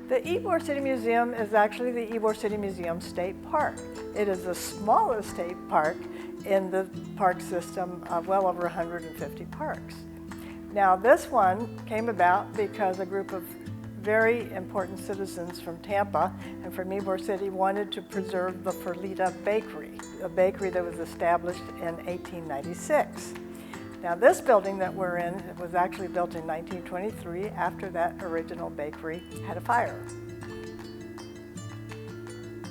The Ybor City Museum is actually the Ybor City Museum State Park. It is the smallest state park in the park system of well over 150 parks. Now this one came about because a group of very important citizens from Tampa and from Ybor City wanted to preserve the Ferlita bakery, a bakery that was established in 1896. Now this building that we're in was actually built in 1923 after that original bakery had a fire.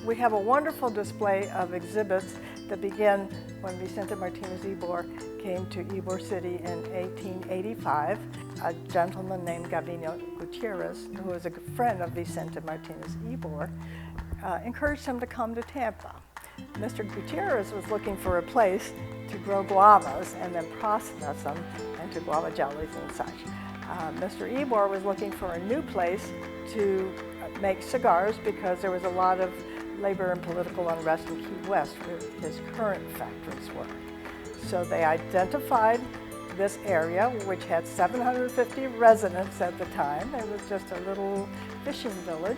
We have a wonderful display of exhibits that began when Vicente Martinez Ybor came to Ybor City in 1885. A gentleman named Gavino Gutierrez, who was a friend of Vicente Martinez Ybor, encouraged him to come to Tampa. Mr. Gutierrez was looking for a place to grow guavas and then process them into guava jellies and such. Mr. Ybor was looking for a new place to make cigars because there was a lot of labor and political unrest in Key West where his current factories were. So they identified this area, which had 750 residents at the time. It was just a little fishing village,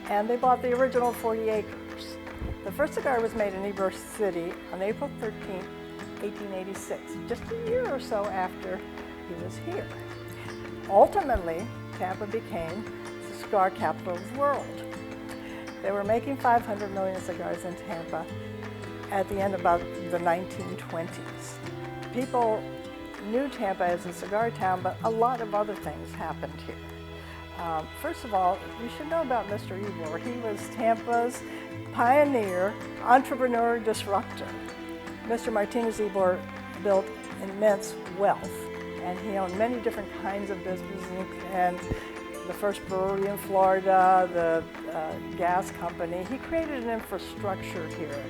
and they bought the original 40 acres. The first cigar was made in Ybor City on April 13, 1886, just a year or so after he was here. Ultimately, Tampa became the cigar capital of the world. They were making 500 million cigars in Tampa at the end of about the 1920s. People knew Tampa as a cigar town, but a lot of other things happened here. First of all, you should know about Mr. Ybor. He was Tampa's pioneer, entrepreneur, disruptor. Mr. Martinez Ybor built immense wealth, and he owned many different kinds of businesses, and the first brewery in Florida, the gas company. He created an infrastructure here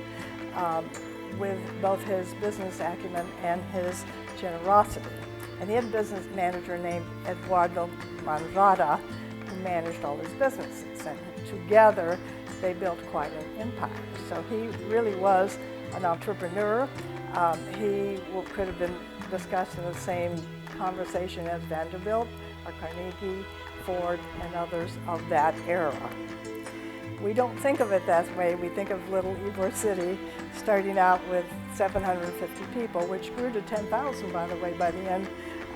with both his business acumen and his generosity. And he had a business manager named Eduardo Manrada who managed all his businesses, and together they built quite an empire. So he really was an entrepreneur. He could have been discussed in the same conversation as Vanderbilt or Carnegie, Ford, and others of that era. We don't think of it that way. We think of little Ybor City starting out with 750 people, which grew to 10,000, by the way, by the end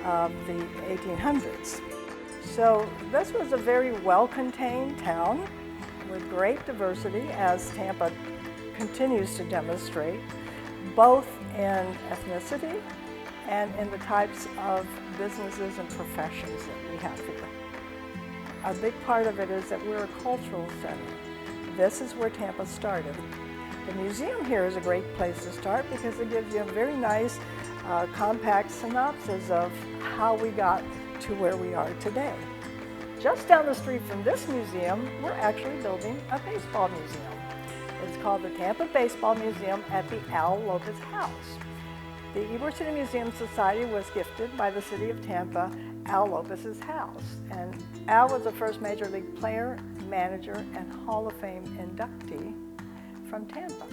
of the 1800s. So this was a very well-contained town with great diversity, as Tampa continues to demonstrate, both in ethnicity and in the types of businesses and professions that we have here. A big part of it is that we're a cultural center. This is where Tampa started. The museum here is a great place to start because it gives you a very nice, compact synopsis of how we got to where we are today. Just down the street from this museum, we're actually building a baseball museum. It's called the Tampa Baseball Museum at the Al Lopez House. The Ybor City Museum Society was gifted by the city of Tampa Al Lopez's house. And Al was the first major league player, manager, and Hall of Fame inductee from Tampa.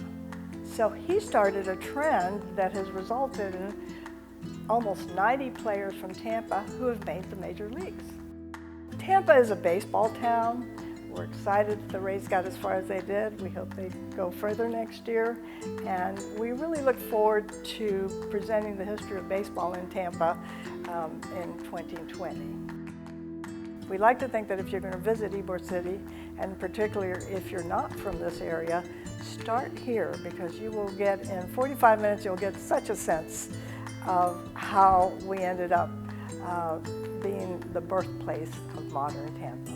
So he started a trend that has resulted in almost 90 players from Tampa who have made the major leagues. Tampa is a baseball town. We're excited the Rays got as far as they did. We hope they go further next year. And we really look forward to presenting the history of baseball in Tampa in 2020. We like to think that if you're going to visit Ybor City, and particularly if you're not from this area, start here, because you will get, in 45 minutes, you'll get such a sense of how we ended up being the birthplace of modern Tampa.